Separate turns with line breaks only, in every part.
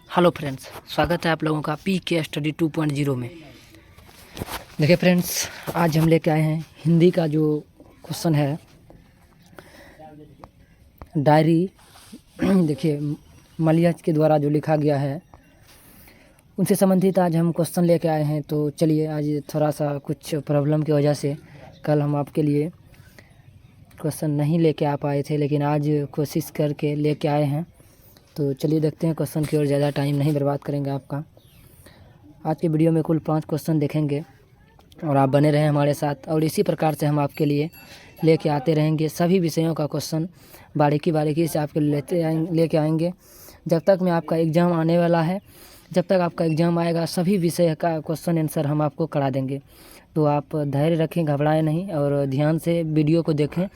Hello friends, स्वागत है आप लोगों का पीके स्टडी 2.0 में। देखिए फ्रेंड्स, आज हम लेके आए हैं हिंदी का जो क्वेश्चन है डायरी। देखिए मलियाज के द्वारा जो लिखा गया है उनसे संबंधित आज हम क्वेश्चन लेके आए हैं। तो चलिए, आज थोड़ा सा कुछ प्रॉब्लम की वजह से कल हम आपके लिए क्वेश्चन नहीं लेके आ पाए थे, लेकिन आज कोशिश करके लेके आए हैं। तो चलिए देखते हैं क्वेश्चन की ओर। ज़्यादा टाइम नहीं बर्बाद करेंगे आपका। आज के वीडियो में कुल 5 क्वेश्चन देखेंगे और आप बने रहें हमारे साथ, और इसी प्रकार से हम आपके लिए लेके आते रहेंगे। सभी विषयों का क्वेश्चन बारीकी से आपके लेके आएंगे। जब तक में आपका एग्ज़ाम आने वाला है, जब तक आपका एग्ज़ाम आएगा, सभी विषय का क्वेश्चन आंसर हम आपको करा देंगे। तो आप धैर्य रखें, घबराएं नहीं और ध्यान से वीडियो को देखें।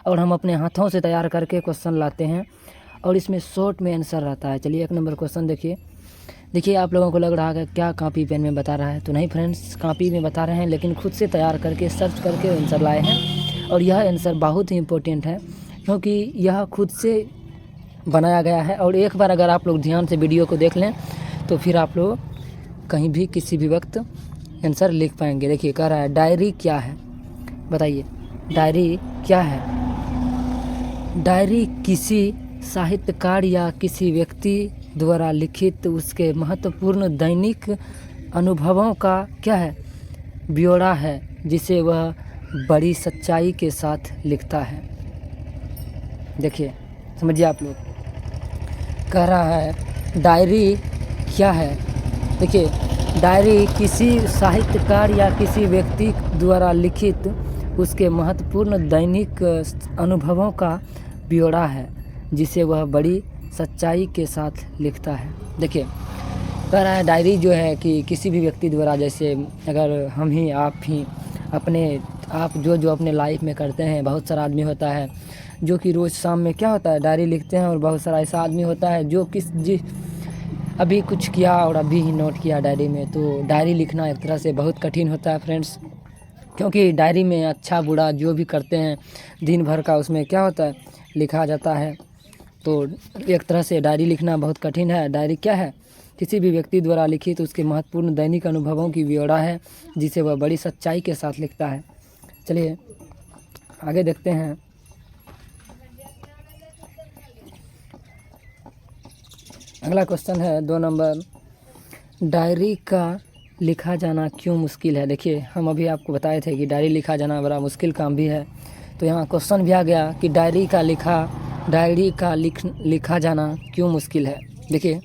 और हम अपने हाथों से तैयार करके क्वेश्चन लाते हैं और इसमें शॉर्ट में आंसर रहता है। चलिए 1 नंबर क्वेश्चन देखिए आप लोगों को लग रहा है क्या कॉपी पेन में बता रहा है, तो नहीं फ्रेंड्स, कॉपी में बता रहे हैं, लेकिन खुद से तैयार करके सर्च करके आंसर लाए हैं। और यह आंसर बहुत ही इम्पोर्टेंट है क्योंकि यह खुद से बनाया गया है। और एक बार अगर आप लोग ध्यान से वीडियो को देख लें तो फिर आप लोग कहीं भी किसी भी वक्त आंसर लिख पाएंगे। देखिए कह रहा है डायरी क्या है, बताइए डायरी क्या है। डायरी किसी साहित्यकार या किसी व्यक्ति द्वारा लिखित उसके महत्वपूर्ण दैनिक अनुभवों का क्या है, ब्यौरा है, जिसे वह बड़ी सच्चाई के साथ लिखता है। देखिए समझिए आप लोग, कह रहा है डायरी क्या है। देखिए डायरी किसी साहित्यकार या किसी व्यक्ति द्वारा लिखित उसके महत्वपूर्ण दैनिक अनुभवों का ब्यौरा है, जिसे वह बड़ी सच्चाई के साथ लिखता है। देखिए कह रहा है डायरी जो है कि किसी भी व्यक्ति द्वारा, जैसे अगर हम ही आप ही आप जो अपने लाइफ में करते हैं। बहुत सारा आदमी होता है जो कि रोज़ शाम में क्या होता है, डायरी लिखते हैं। और बहुत सारा ऐसा आदमी होता है जो अभी कुछ किया और अभी ही नोट किया डायरी में। तो डायरी लिखना एक तरह से बहुत कठिन होता है फ्रेंड्स, क्योंकि डायरी में अच्छा बुरा जो भी करते हैं दिन भर का, उसमें क्या होता है, लिखा जाता है। तो एक तरह से डायरी लिखना बहुत कठिन है। डायरी क्या है, किसी भी व्यक्ति द्वारा लिखित उसके महत्वपूर्ण दैनिक अनुभवों की ब्यौरा है, जिसे वह बड़ी सच्चाई के साथ लिखता है। चलिए आगे देखते हैं। अगला क्वेश्चन है 2 नंबर, डायरी का लिखा जाना क्यों मुश्किल है। देखिए हम अभी आपको बताए थे कि डायरी लिखा जाना बड़ा मुश्किल काम भी है। तो यहाँ क्वेश्चन भी आ गया कि डायरी का लिखा जाना क्यों मुश्किल है। देखिए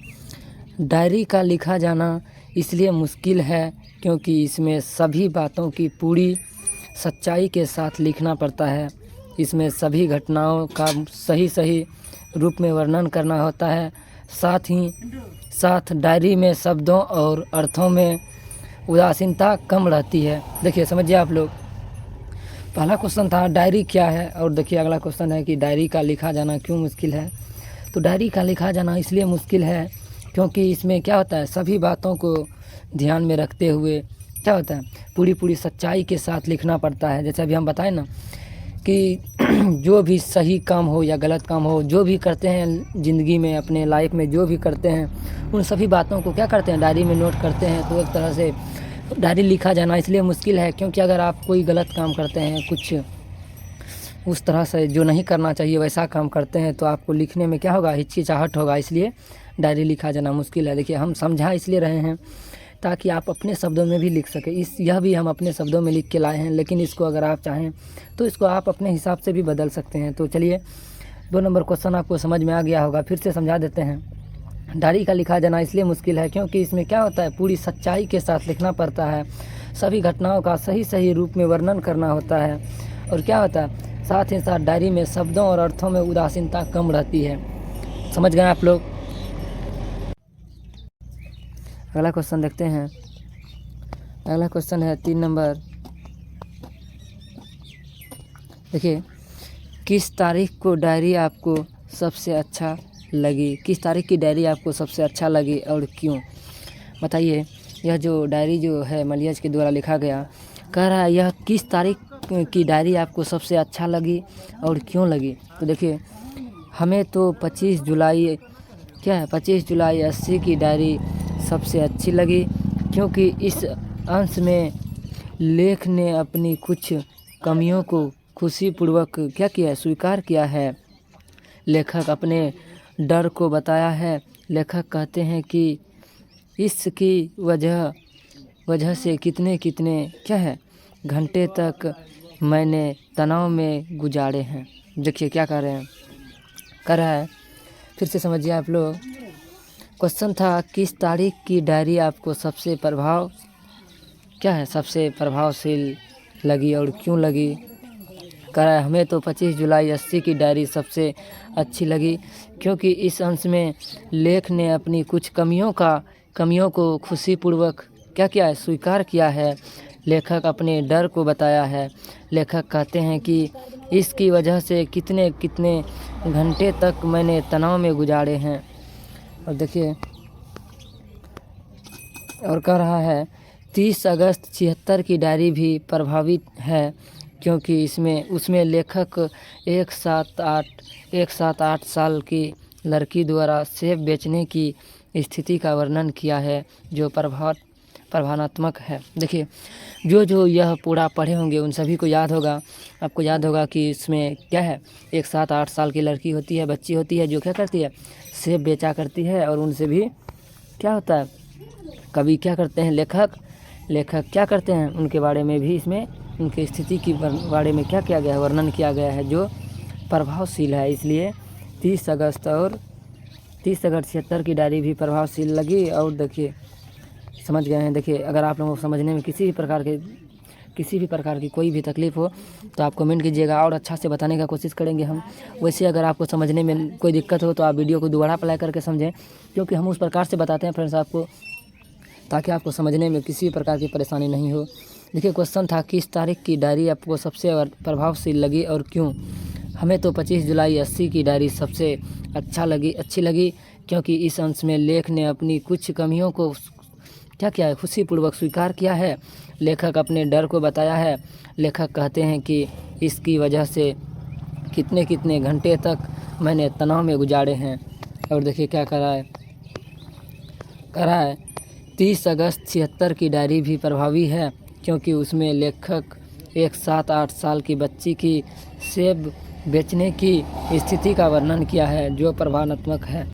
डायरी का लिखा जाना इसलिए मुश्किल है क्योंकि इसमें सभी बातों की पूरी सच्चाई के साथ लिखना पड़ता है। इसमें सभी घटनाओं का सही रूप में वर्णन करना होता है। साथ ही साथ डायरी में शब्दों और अर्थों में उदासीनता कम रहती है। देखिए समझिए आप लोग, पहला क्वेश्चन था डायरी क्या है, और देखिए अगला क्वेश्चन है कि डायरी का लिखा जाना क्यों मुश्किल है। तो डायरी का लिखा जाना इसलिए मुश्किल है क्योंकि इसमें क्या होता है, सभी बातों को ध्यान में रखते हुए क्या होता है, पूरी सच्चाई के साथ लिखना पड़ता है। जैसे अभी हम बताएं ना कि जो भी सही काम हो या गलत काम हो, जो भी करते हैं ज़िंदगी में, अपने लाइफ में जो भी करते हैं, उन सभी बातों को क्या करते हैं, डायरी में नोट करते हैं। तो एक तरह से डायरी लिखा जाना इसलिए मुश्किल है क्योंकि अगर आप कोई गलत काम करते हैं, कुछ उस तरह से जो नहीं करना चाहिए वैसा काम करते हैं, तो आपको लिखने में क्या होगा, हिचकिचाहट होगा। इसलिए डायरी लिखा जाना मुश्किल है। देखिए हम समझा इसलिए रहे हैं ताकि आप अपने शब्दों में भी लिख सकें। यह भी हम अपने शब्दों में लिख के लाए हैं, लेकिन इसको अगर आप चाहें तो इसको आप अपने हिसाब से भी बदल सकते हैं। तो चलिए 2 नंबर क्वेश्चन आपको समझ में आ गया होगा, फिर से समझा देते हैं। डायरी का लिखा जाना इसलिए मुश्किल है क्योंकि इसमें क्या होता है, पूरी सच्चाई के साथ लिखना पड़ता है। सभी घटनाओं का सही रूप में वर्णन करना होता है। और क्या होता है, साथ ही साथ डायरी में शब्दों और अर्थों में उदासीनता कम रहती है। समझ गए आप लोग। अगला क्वेश्चन देखते हैं। अगला क्वेश्चन है 3 नंबर। देखिए किस तारीख को डायरी आपको सबसे अच्छा लगी, किस तारीख की डायरी आपको सबसे अच्छा लगी और क्यों, बताइए। यह जो डायरी जो है मलियाज के द्वारा लिखा गया, कह रहा है यह किस तारीख की डायरी आपको सबसे अच्छा लगी और क्यों लगी। तो देखिए हमें तो 25 जुलाई क्या है 25 जुलाई 80 की डायरी सबसे अच्छी लगी क्योंकि इस अंश में लेख ने अपनी कुछ कमियों को खुशीपूर्वक क्या किया है, स्वीकार किया है। लेखक अपने डर को बताया है। लेखक कहते हैं कि इसकी वजह से कितने क्या है घंटे तक मैंने तनाव में गुजारे हैं। देखिए क्या कर रहा है, फिर से समझिए आप लोग। क्वेश्चन था किस तारीख की डायरी आपको सबसे प्रभावशील लगी और क्यों लगी। कह रहा है हमें तो 25 जुलाई 80 की डायरी सबसे अच्छी लगी क्योंकि इस अंश में लेख ने अपनी कुछ कमियों को खुशीपूर्वक क्या किया है, स्वीकार किया है। लेखक अपने डर को बताया है। लेखक कहते हैं कि इसकी वजह से कितने घंटे तक मैंने तनाव में गुजारे हैं। और देखिए और कह रहा है 30 अगस्त 76 की डायरी भी प्रभावित है क्योंकि उसमें लेखक एक साथ 8 साल की लड़की द्वारा सेब बेचने की स्थिति का वर्णन किया है जो प्रभावनात्मक है। देखिए जो यह पूरा पढ़े होंगे उन सभी को आपको याद होगा कि इसमें क्या है, एक साथ 8 साल की लड़की होती है, बच्ची होती है जो क्या करती है, सेब बेचा करती है। और उनसे भी क्या होता है, कभी क्या करते हैं लेखक क्या करते हैं, उनके बारे में भी इसमें उनकी स्थिति के बारे में क्या किया गया है, वर्णन किया गया है जो प्रभावशील है। इसलिए 30 अगस्त 76 की डायरी भी प्रभावशील लगी। और देखिए समझ गए हैं। देखिए अगर आप लोगों को समझने में किसी भी प्रकार की कोई भी तकलीफ़ हो तो आप कमेंट कीजिएगा और अच्छा से बताने का कोशिश करेंगे हम। वैसे अगर आपको समझने में कोई दिक्कत हो तो आप वीडियो को दोबारा प्ले करके समझें क्योंकि हम उस प्रकार से बताते हैं फ्रेंड्स आपको, ताकि आपको समझने में किसी भी प्रकार की परेशानी नहीं हो। देखिए क्वेश्चन था किस तारीख की डायरी आपको सबसे प्रभावशील लगी और क्यों। हमें तो 25 जुलाई 80 की डायरी सबसे अच्छी लगी क्योंकि इस अंश में लेख ने अपनी कुछ कमियों को क्या किया है, खुशीपूर्वक स्वीकार किया है। लेखक अपने डर को बताया है। लेखक कहते हैं कि इसकी वजह से कितने घंटे तक मैंने तनाव में गुजारे हैं। और देखिए क्या कह रहा है 30 अगस्त 76 की डायरी भी प्रभावी है क्योंकि उसमें लेखक एक साथ 8 साल की बच्ची की सेब बेचने की स्थिति का वर्णन किया है जो प्रभावनात्मक है।